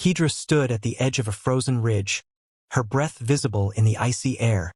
Kedra stood at the edge of a frozen ridge, her breath visible in the icy air,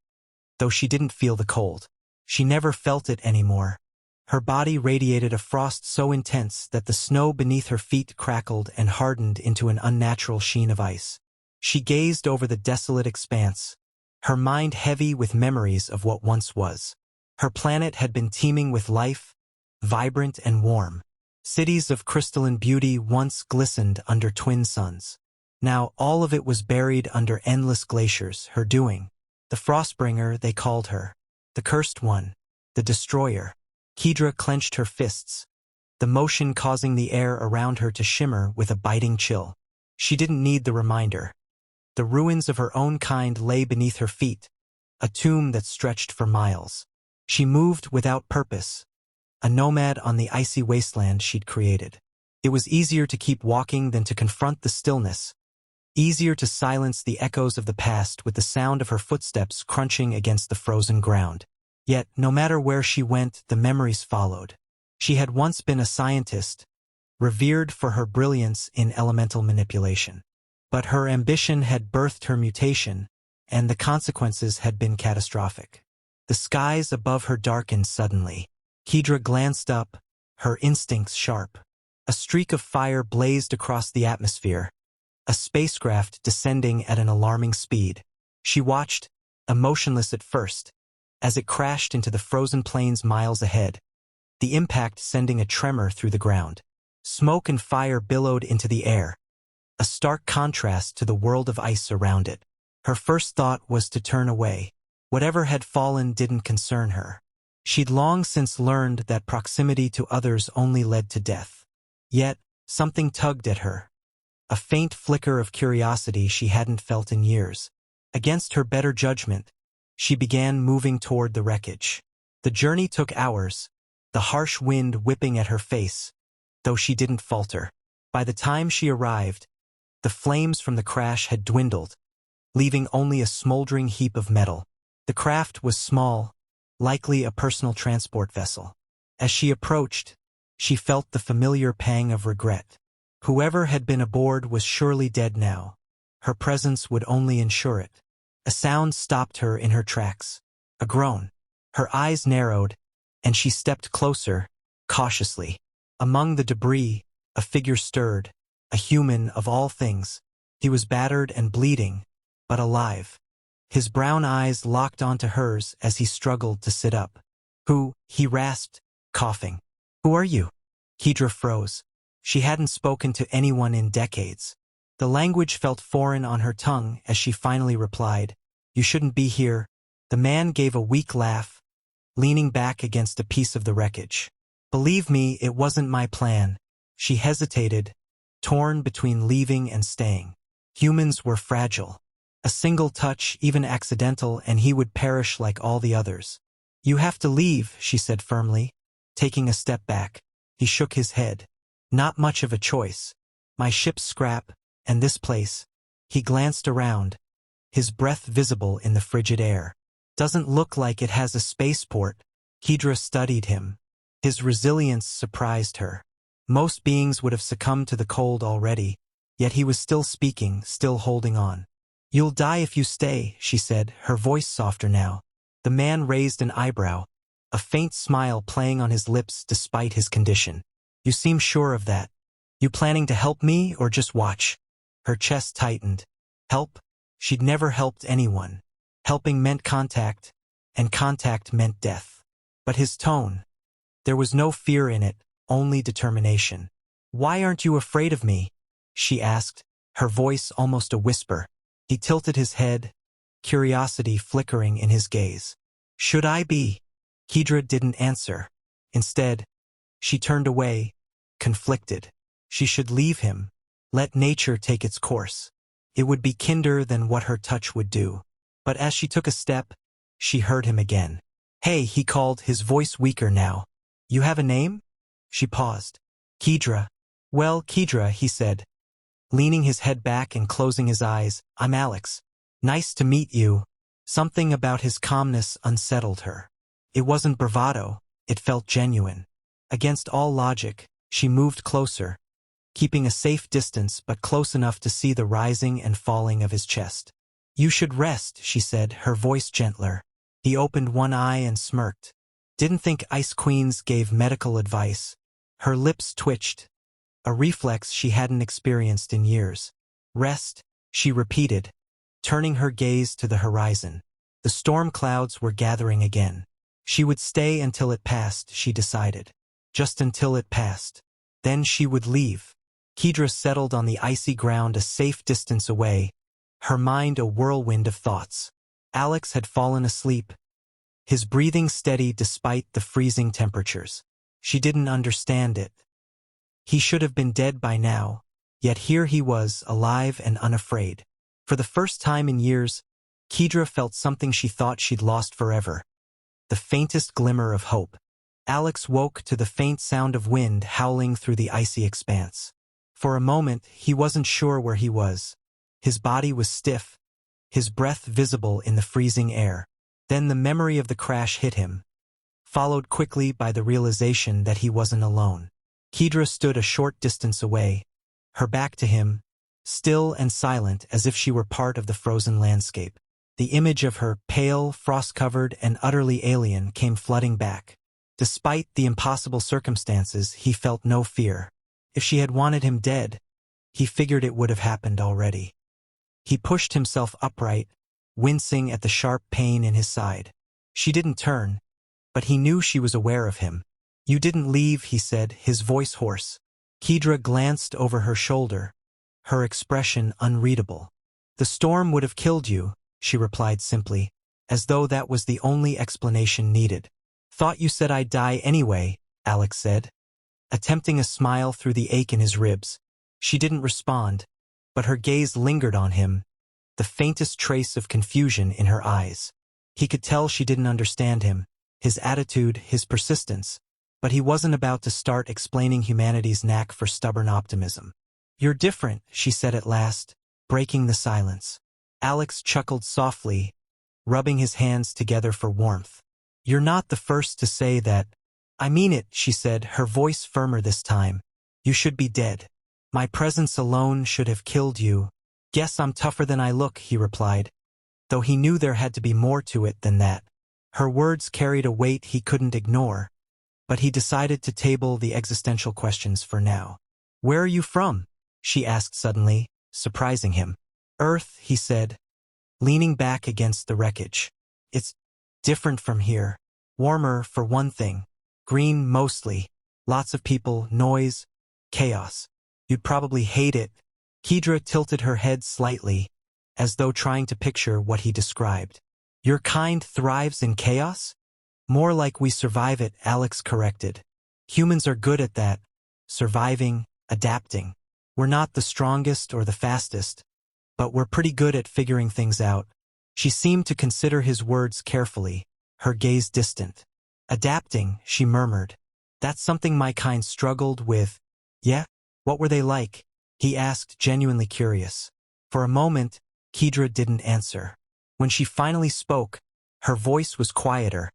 though she didn't feel the cold. She never felt it anymore. Her body radiated a frost so intense that the snow beneath her feet crackled and hardened into an unnatural sheen of ice. She gazed over the desolate expanse, her mind heavy with memories of what once was. Her planet had been teeming with life, vibrant and warm. Cities of crystalline beauty once glistened under twin suns. Now all of it was buried under endless glaciers, her doing. The Frostbringer, they called her. The Cursed One. The Destroyer. Kedra clenched her fists, the motion causing the air around her to shimmer with a biting chill. She didn't need the reminder. The ruins of her own kind lay beneath her feet, a tomb that stretched for miles. She moved without purpose, a nomad on the icy wasteland she'd created. It was easier to keep walking than to confront the stillness, easier to silence the echoes of the past with the sound of her footsteps crunching against the frozen ground. Yet, no matter where she went, the memories followed. She had once been a scientist, revered for her brilliance in elemental manipulation. But her ambition had birthed her mutation, and the consequences had been catastrophic. The skies above her darkened suddenly. Kedra glanced up, her instincts sharp. A streak of fire blazed across the atmosphere, a spacecraft descending at an alarming speed. She watched, emotionless at first, as it crashed into the frozen plains miles ahead, the impact sending a tremor through the ground. Smoke and fire billowed into the air, a stark contrast to the world of ice around it. Her first thought was to turn away. Whatever had fallen didn't concern her. She'd long since learned that proximity to others only led to death. Yet, something tugged at her, a faint flicker of curiosity she hadn't felt in years. Against her better judgment, she began moving toward the wreckage. The journey took hours, the harsh wind whipping at her face, though she didn't falter. By the time she arrived, the flames from the crash had dwindled, leaving only a smoldering heap of metal. The craft was small, likely a personal transport vessel. As she approached, she felt the familiar pang of regret. Whoever had been aboard was surely dead now. Her presence would only ensure it. A sound stopped her in her tracks. A groan. Her eyes narrowed, and she stepped closer, cautiously. Among the debris, a figure stirred, a human of all things. He was battered and bleeding, but alive. His brown eyes locked onto hers as he struggled to sit up. "Who?" he rasped, coughing. "Who are you?" Kedra froze. She hadn't spoken to anyone in decades. The language felt foreign on her tongue as she finally replied, "You shouldn't be here." The man gave a weak laugh, leaning back against a piece of the wreckage. "Believe me, it wasn't my plan." She hesitated, torn between leaving and staying. Humans were fragile. A single touch, even accidental, and he would perish like all the others. "You have to leave," she said firmly, taking a step back. He shook his head. "Not much of a choice. My ship's scrap, and this place." He glanced around, his breath visible in the frigid air. "Doesn't look like it has a spaceport." Kedra studied him. His resilience surprised her. Most beings would have succumbed to the cold already, yet he was still speaking, still holding on. "You'll die if you stay," she said, her voice softer now. The man raised an eyebrow, a faint smile playing on his lips despite his condition. "You seem sure of that. You planning to help me or just watch?" Her chest tightened. Help? She'd never helped anyone. Helping meant contact, and contact meant death. But his tone, there was no fear in it, only determination. "Why aren't you afraid of me?" she asked, her voice almost a whisper. He tilted his head, curiosity flickering in his gaze. "Should I be?" Kedra didn't answer. Instead, she turned away, conflicted. She should leave him, let nature take its course. It would be kinder than what her touch would do. But as she took a step, she heard him again. "Hey," he called, his voice weaker now. "You have a name?" She paused. "Kedra." "Well, Kedra," he said, leaning his head back and closing his eyes. "I'm Alex. Nice to meet you." Something about his calmness unsettled her. It wasn't bravado, it felt genuine. Against all logic, she moved closer, keeping a safe distance but close enough to see the rising and falling of his chest. "You should rest," she said, her voice gentler. He opened one eye and smirked. "Didn't think ice queens gave medical advice." Her lips twitched, a reflex she hadn't experienced in years. "Rest," she repeated, turning her gaze to the horizon. The storm clouds were gathering again. She would stay until it passed, she decided. Just until it passed. Then she would leave. Kedra settled on the icy ground a safe distance away, her mind a whirlwind of thoughts. Alex had fallen asleep, his breathing steady despite the freezing temperatures. She didn't understand it. He should have been dead by now, yet here he was, alive and unafraid. For the first time in years, Kedra felt something she thought she'd lost forever. The faintest glimmer of hope. Alex woke to the faint sound of wind howling through the icy expanse. For a moment, he wasn't sure where he was. His body was stiff, his breath visible in the freezing air. Then the memory of the crash hit him, followed quickly by the realization that he wasn't alone. Kedra stood a short distance away, her back to him, still and silent as if she were part of the frozen landscape. The image of her, pale, frost-covered, and utterly alien, came flooding back. Despite the impossible circumstances, he felt no fear. If she had wanted him dead, he figured it would have happened already. He pushed himself upright, wincing at the sharp pain in his side. She didn't turn, but he knew she was aware of him. "You didn't leave," he said, his voice hoarse. Kedra glanced over her shoulder, her expression unreadable. "The storm would have killed you," she replied simply, as though that was the only explanation needed. "Thought you said I'd die anyway," Alex said, attempting a smile through the ache in his ribs. She didn't respond, but her gaze lingered on him, the faintest trace of confusion in her eyes. He could tell she didn't understand him, his attitude, his persistence, but he wasn't about to start explaining humanity's knack for stubborn optimism. "You're different," she said at last, breaking the silence. Alex chuckled softly, rubbing his hands together for warmth. "You're not the first to say that." "I mean it," she said, her voice firmer this time. "You should be dead. My presence alone should have killed you." "Guess I'm tougher than I look," he replied, though he knew there had to be more to it than that. Her words carried a weight he couldn't ignore, but he decided to table the existential questions for now. "Where are you from?" she asked suddenly, surprising him. "Earth," he said, leaning back against the wreckage. "It's different from here. Warmer, for one thing. Green mostly. Lots of people, noise, chaos. You'd probably hate it." Kedra tilted her head slightly, as though trying to picture what he described. "Your kind thrives in chaos?" "More like we survive it," Alex corrected. "Humans are good at that. Surviving, adapting. We're not the strongest or the fastest, but we're pretty good at figuring things out." She seemed to consider his words carefully, her gaze distant. "Adapting," she murmured. "That's something my kind struggled with." "Yeah? What were they like?" he asked, genuinely curious. For a moment, Kedra didn't answer. When she finally spoke, her voice was quieter,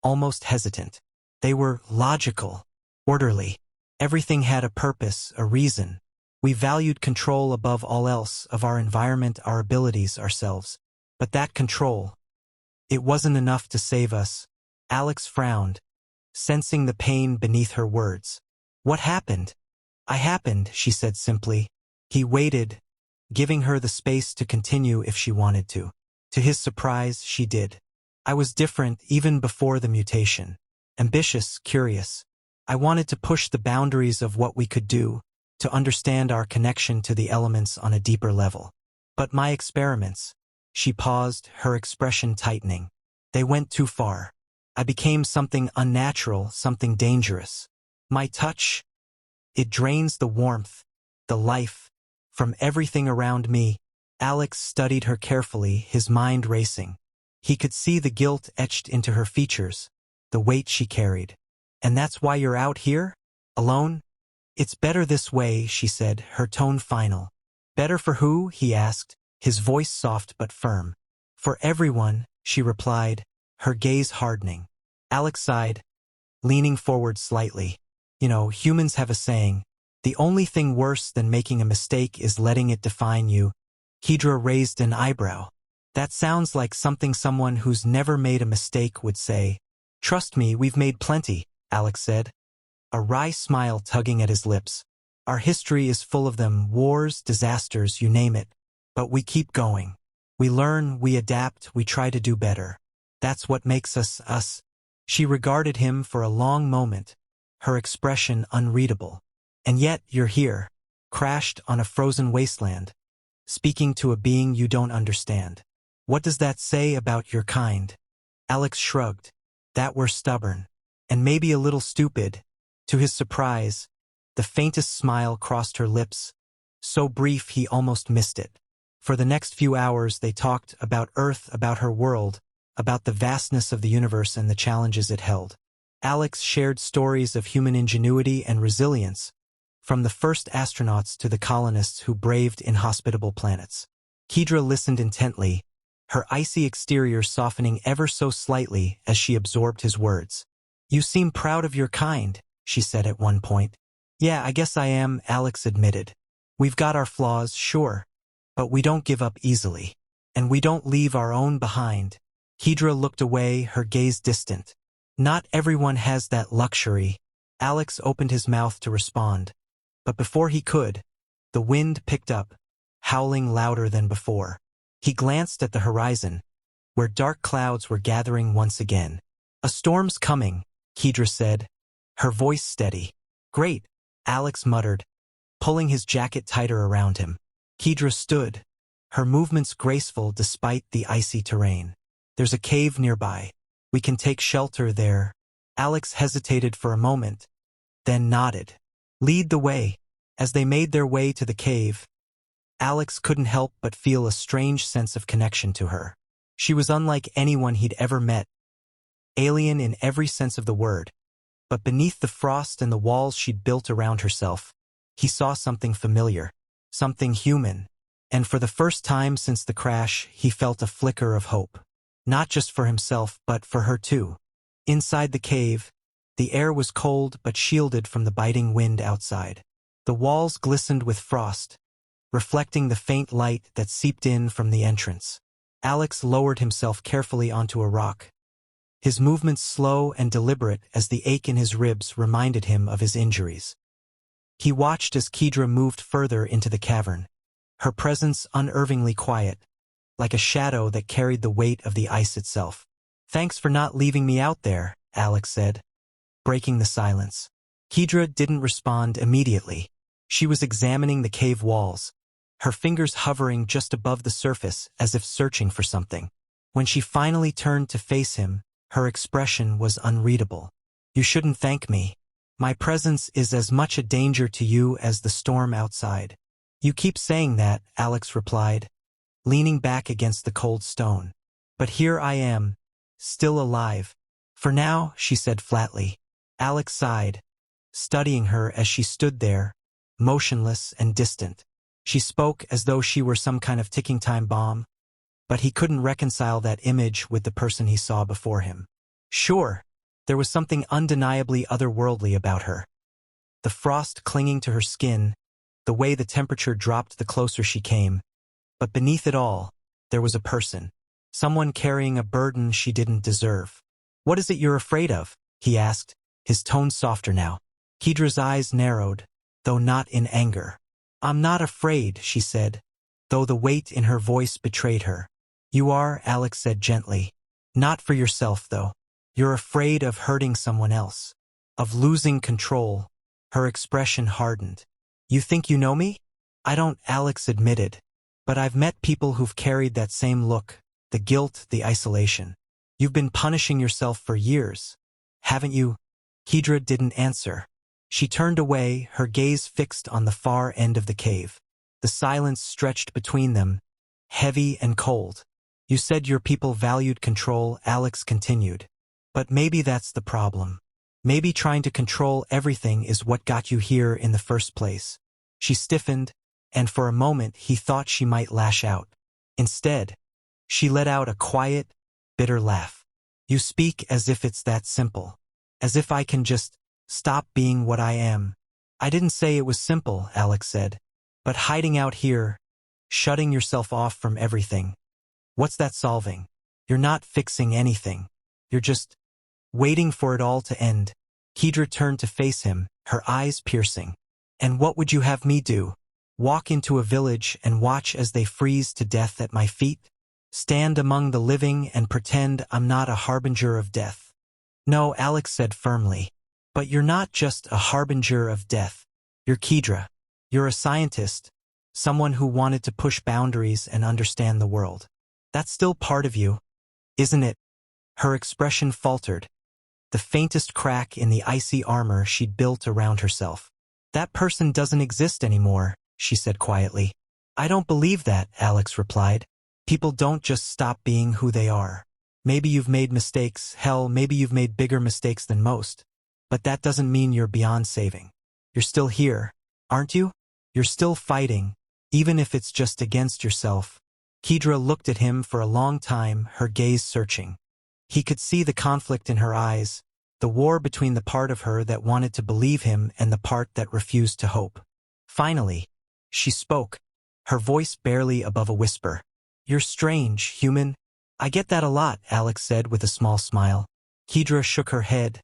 almost hesitant. "They were logical, orderly. Everything had a purpose, a reason. We valued control above all else, of our environment, our abilities, ourselves. But that control, it wasn't enough to save us." Alex frowned, sensing the pain beneath her words. "What happened?" "I happened," she said simply. He waited, giving her the space to continue if she wanted to. To his surprise, she did. "I was different even before the mutation. Ambitious, curious. I wanted to push the boundaries of what we could do, to understand our connection to the elements on a deeper level. But my experiments," she paused, her expression tightening, "they went too far. I became something unnatural, something dangerous. My touch, it drains the warmth, the life, from everything around me." Alex studied her carefully, his mind racing. He could see the guilt etched into her features, the weight she carried. "And that's why you're out here? Alone?" "It's better this way," she said, her tone final. "Better for who?" he asked, his voice soft but firm. "For everyone," she replied, her gaze hardening. Alex sighed, leaning forward slightly. "You know, humans have a saying, The only thing worse than making a mistake is letting it define you. Kedra raised an eyebrow. That sounds like something someone who's never made a mistake would say. Trust me, we've made plenty, Alex said, a wry smile tugging at his lips. Our history is full of them, wars, disasters, you name it. But we keep going. We learn, we adapt, we try to do better. That's what makes us, us. She regarded him for a long moment, her expression unreadable. And yet you're here, crashed on a frozen wasteland, speaking to a being you don't understand. What does that say about your kind? Alex shrugged. That we're stubborn. And maybe a little stupid. To his surprise, the faintest smile crossed her lips, so brief he almost missed it. For the next few hours they talked about Earth, about her world, about the vastness of the universe and the challenges it held. Alex shared stories of human ingenuity and resilience, from the first astronauts to the colonists who braved inhospitable planets. Kedra listened intently, her icy exterior softening ever so slightly as she absorbed his words. You seem proud of your kind, she said at one point. Yeah, I guess I am, Alex admitted. We've got our flaws, sure, but we don't give up easily. And we don't leave our own behind. Kedra looked away, her gaze distant. Not everyone has that luxury. Alex opened his mouth to respond. But before he could, the wind picked up, howling louder than before. He glanced at the horizon, where dark clouds were gathering once again. A storm's coming, Kedra said, her voice steady. Great, Alex muttered, pulling his jacket tighter around him. Kedra stood, her movements graceful despite the icy terrain. There's a cave nearby. We can take shelter there. Alex hesitated for a moment, then nodded. Lead the way. As they made their way to the cave, Alex couldn't help but feel a strange sense of connection to her. She was unlike anyone he'd ever met, alien in every sense of the word. But beneath the frost and the walls she'd built around herself, he saw something familiar, something human. And for the first time since the crash, he felt a flicker of hope. Not just for himself, but for her too. Inside the cave, the air was cold but shielded from the biting wind outside. The walls glistened with frost, reflecting the faint light that seeped in from the entrance. Alex lowered himself carefully onto a rock, his movements slow and deliberate as the ache in his ribs reminded him of his injuries. He watched as Kedra moved further into the cavern, her presence unervingly quiet, like a shadow that carried the weight of the ice itself. Thanks for not leaving me out there, Alex said, breaking the silence. Kedra didn't respond immediately. She was examining the cave walls, her fingers hovering just above the surface as if searching for something. When she finally turned to face him, her expression was unreadable. You shouldn't thank me. My presence is as much a danger to you as the storm outside. You keep saying that, Alex replied, leaning back against the cold stone. But here I am, still alive. For now, she said flatly. Alex sighed, studying her as she stood there, motionless and distant. She spoke as though she were some kind of ticking time bomb, but he couldn't reconcile that image with the person he saw before him. Sure, there was something undeniably otherworldly about her. The frost clinging to her skin, the way the temperature dropped the closer she came. But beneath it all, there was a person, someone carrying a burden she didn't deserve. What is it you're afraid of? He asked, his tone softer now. Kedra's eyes narrowed, though not in anger. I'm not afraid, she said, though the weight in her voice betrayed her. You are, Alex said gently. Not for yourself, though. You're afraid of hurting someone else, of losing control. Her expression hardened. You think you know me? I don't, Alex admitted. But I've met people who've carried that same look, the guilt, the isolation. You've been punishing yourself for years, haven't you? Kedra didn't answer. She turned away, her gaze fixed on the far end of the cave. The silence stretched between them, heavy and cold. You said your people valued control, Alex continued. But maybe that's the problem. Maybe trying to control everything is what got you here in the first place. She stiffened, and for a moment he thought she might lash out. Instead, she let out a quiet, bitter laugh. You speak as if it's that simple. As if I can just stop being what I am. I didn't say it was simple, Alex said. But hiding out here, shutting yourself off from everything, what's that solving? You're not fixing anything. You're just waiting for it all to end. Kedra turned to face him, her eyes piercing. And what would you have me do? Walk into a village and watch as they freeze to death at my feet? Stand among the living and pretend I'm not a harbinger of death? No, Alex said firmly. But you're not just a harbinger of death. You're Kedra. You're a scientist, someone who wanted to push boundaries and understand the world. That's still part of you, isn't it? Her expression faltered, the faintest crack in the icy armor she'd built around herself. That person doesn't exist anymore, she said quietly. I don't believe that, Alex replied. People don't just stop being who they are. Maybe you've made mistakes, hell, maybe you've made bigger mistakes than most. But that doesn't mean you're beyond saving. You're still here, aren't you? You're still fighting, even if it's just against yourself. Kedra looked at him for a long time, her gaze searching. He could see the conflict in her eyes, the war between the part of her that wanted to believe him and the part that refused to hope. Finally, she spoke, her voice barely above a whisper. You're strange, human. I get that a lot, Alex said with a small smile. Kedra shook her head,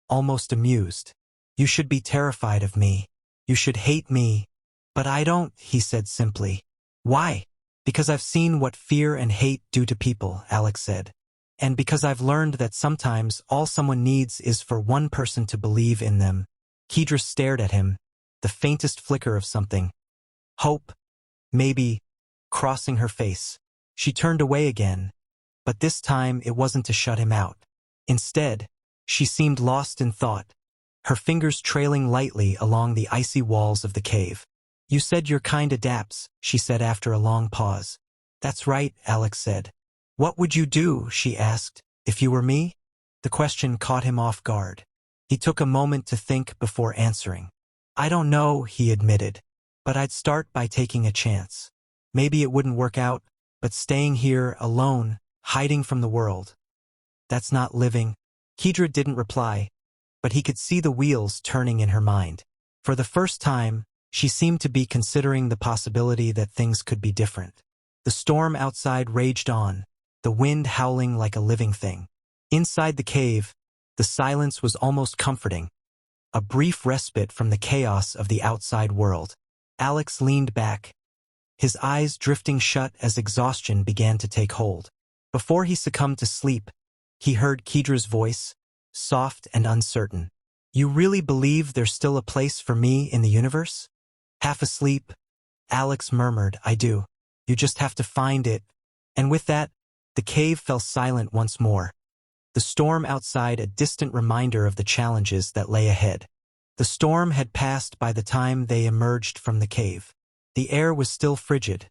almost amused. You should be terrified of me. You should hate me. But I don't, he said simply. Why? Because I've seen what fear and hate do to people, Alex said. And because I've learned that sometimes all someone needs is for one person to believe in them. Kedra stared at him, the faintest flicker of something. Hope, maybe, crossing her face. She turned away again, but this time it wasn't to shut him out. Instead, she seemed lost in thought, her fingers trailing lightly along the icy walls of the cave. You said your kind adapts, she said after a long pause. That's right, Alex said. What would you do, she asked, if you were me? The question caught him off guard. He took a moment to think before answering. I don't know, he admitted, but I'd start by taking a chance. Maybe it wouldn't work out, but staying here alone, hiding from the world. That's not living. Kedra didn't reply, but he could see the wheels turning in her mind. For the first time, she seemed to be considering the possibility that things could be different. The storm outside raged on, the wind howling like a living thing. Inside the cave, the silence was almost comforting, a brief respite from the chaos of the outside world. Alex leaned back, his eyes drifting shut as exhaustion began to take hold. Before he succumbed to sleep, he heard Kedra's voice, soft and uncertain. You really believe there's still a place for me in the universe? Half asleep, Alex murmured, I do. You just have to find it. And with that, the cave fell silent once more. The storm outside a distant reminder of the challenges that lay ahead. The storm had passed by the time they emerged from the cave. The air was still frigid,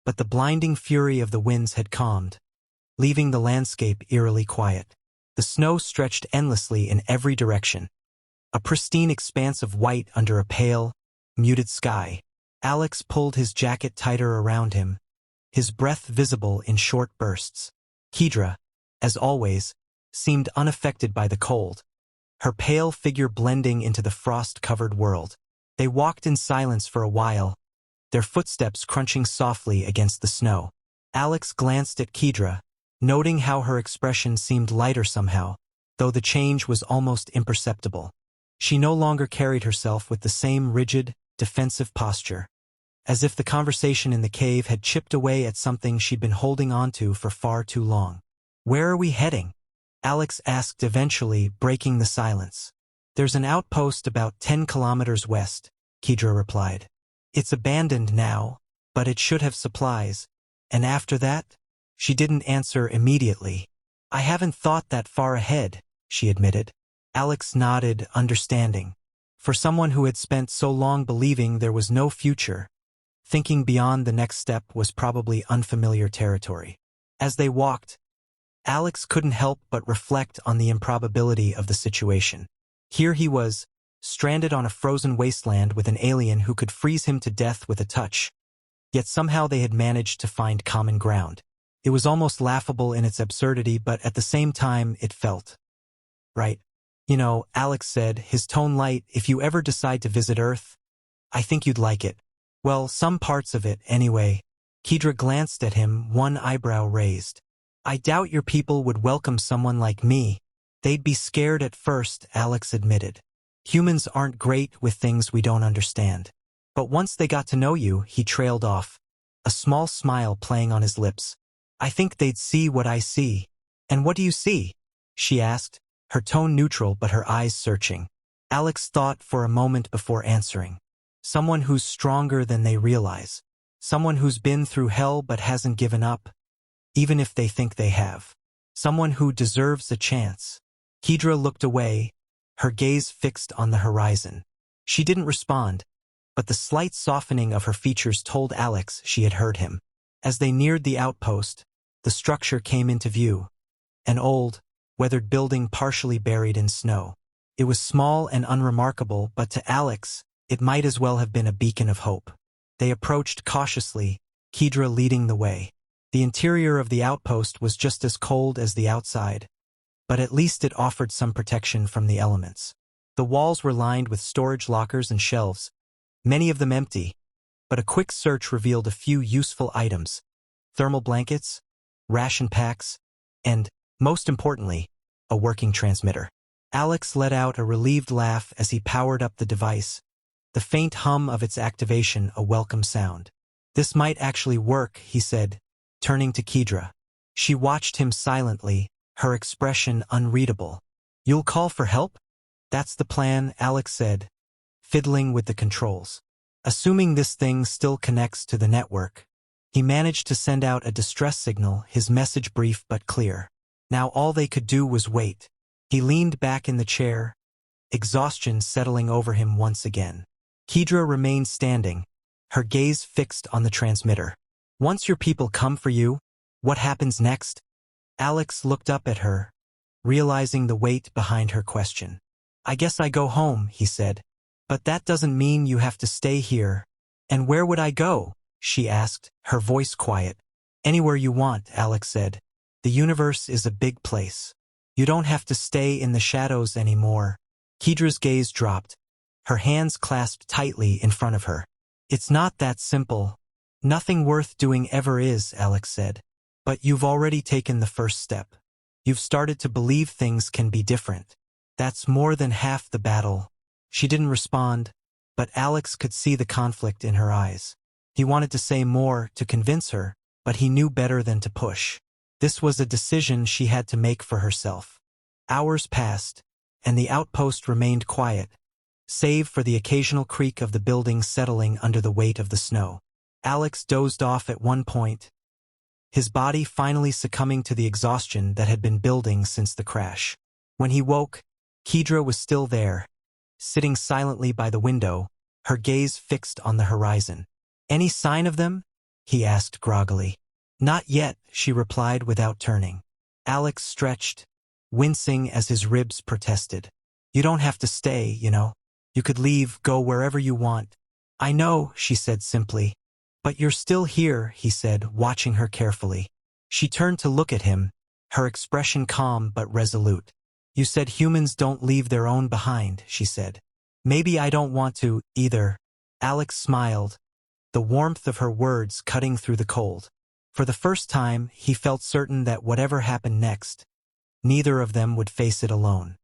but the blinding fury of the winds had calmed, leaving the landscape eerily quiet. The snow stretched endlessly in every direction, a pristine expanse of white under a pale, muted sky. Alex pulled his jacket tighter around him, his breath visible in short bursts. Kedra, as always, seemed unaffected by the cold, her pale figure blending into the frost-covered world. They walked in silence for a while, their footsteps crunching softly against the snow. Alex glanced at Kedra, noting how her expression seemed lighter somehow, though the change was almost imperceptible. She no longer carried herself with the same rigid, defensive posture, as if the conversation in the cave had chipped away at something she'd been holding onto for far too long. Where are we heading? Alex asked eventually, breaking the silence. There's an outpost about 10 kilometers west, Kedra replied. It's abandoned now, but it should have supplies. And after that? She didn't answer immediately. I haven't thought that far ahead, she admitted. Alex nodded, understanding. For someone who had spent so long believing there was no future, thinking beyond the next step was probably unfamiliar territory. As they walked, Alex couldn't help but reflect on the improbability of the situation. Here he was, stranded on a frozen wasteland with an alien who could freeze him to death with a touch. Yet somehow they had managed to find common ground. It was almost laughable in its absurdity, but at the same time it felt right. You know, Alex said, his tone light, if you ever decide to visit Earth, I think you'd like it. Well, some parts of it, anyway. Kedra glanced at him, one eyebrow raised. I doubt your people would welcome someone like me. They'd be scared at first, Alex admitted. Humans aren't great with things we don't understand. But once they got to know you, he trailed off, a small smile playing on his lips. I think they'd see what I see. And what do you see? She asked, her tone neutral but her eyes searching. Alex thought for a moment before answering. Someone who's stronger than they realize. Someone who's been through hell but hasn't given up, even if they think they have. Someone who deserves a chance. Kedra looked away, her gaze fixed on the horizon. She didn't respond, but the slight softening of her features told Alex she had heard him. As they neared the outpost, the structure came into view. An old, weathered building partially buried in snow. It was small and unremarkable, but to Alex, it might as well have been a beacon of hope. They approached cautiously, Kedra leading the way. The interior of the outpost was just as cold as the outside, but at least it offered some protection from the elements. The walls were lined with storage lockers and shelves, many of them empty, but a quick search revealed a few useful items: thermal blankets, ration packs, and, most importantly, a working transmitter. Alex let out a relieved laugh as he powered up the device, the faint hum of its activation a welcome sound. This might actually work, he said, turning to Kedra. She watched him silently, her expression unreadable. You'll call for help? That's the plan, Alex said, fiddling with the controls. Assuming this thing still connects to the network. He managed to send out a distress signal, his message brief but clear. Now all they could do was wait. He leaned back in the chair, exhaustion settling over him once again. Kedra remained standing, her gaze fixed on the transmitter. Once your people come for you, what happens next? Alex looked up at her, realizing the weight behind her question. I guess I go home, he said. But that doesn't mean you have to stay here. And where would I go? She asked, her voice quiet. Anywhere you want, Alex said. The universe is a big place. You don't have to stay in the shadows anymore. Kedra's gaze dropped, her hands clasped tightly in front of her. It's not that simple. Nothing worth doing ever is, Alex said. But you've already taken the first step. You've started to believe things can be different. That's more than half the battle. She didn't respond, but Alex could see the conflict in her eyes. He wanted to say more to convince her, but he knew better than to push. This was a decision she had to make for herself. Hours passed, and the outpost remained quiet, save for the occasional creak of the building settling under the weight of the snow. Alex dozed off at one point, his body finally succumbing to the exhaustion that had been building since the crash. When he woke, Kedra was still there, sitting silently by the window, her gaze fixed on the horizon. Any sign of them? He asked groggily. Not yet, she replied without turning. Alex stretched, wincing as his ribs protested. You don't have to stay, you know. You could leave, go wherever you want. I know, she said simply. But you're still here, he said, watching her carefully. She turned to look at him, her expression calm but resolute. You said humans don't leave their own behind, she said. Maybe I don't want to, either. Alex smiled, the warmth of her words cutting through the cold. For the first time, he felt certain that whatever happened next, neither of them would face it alone.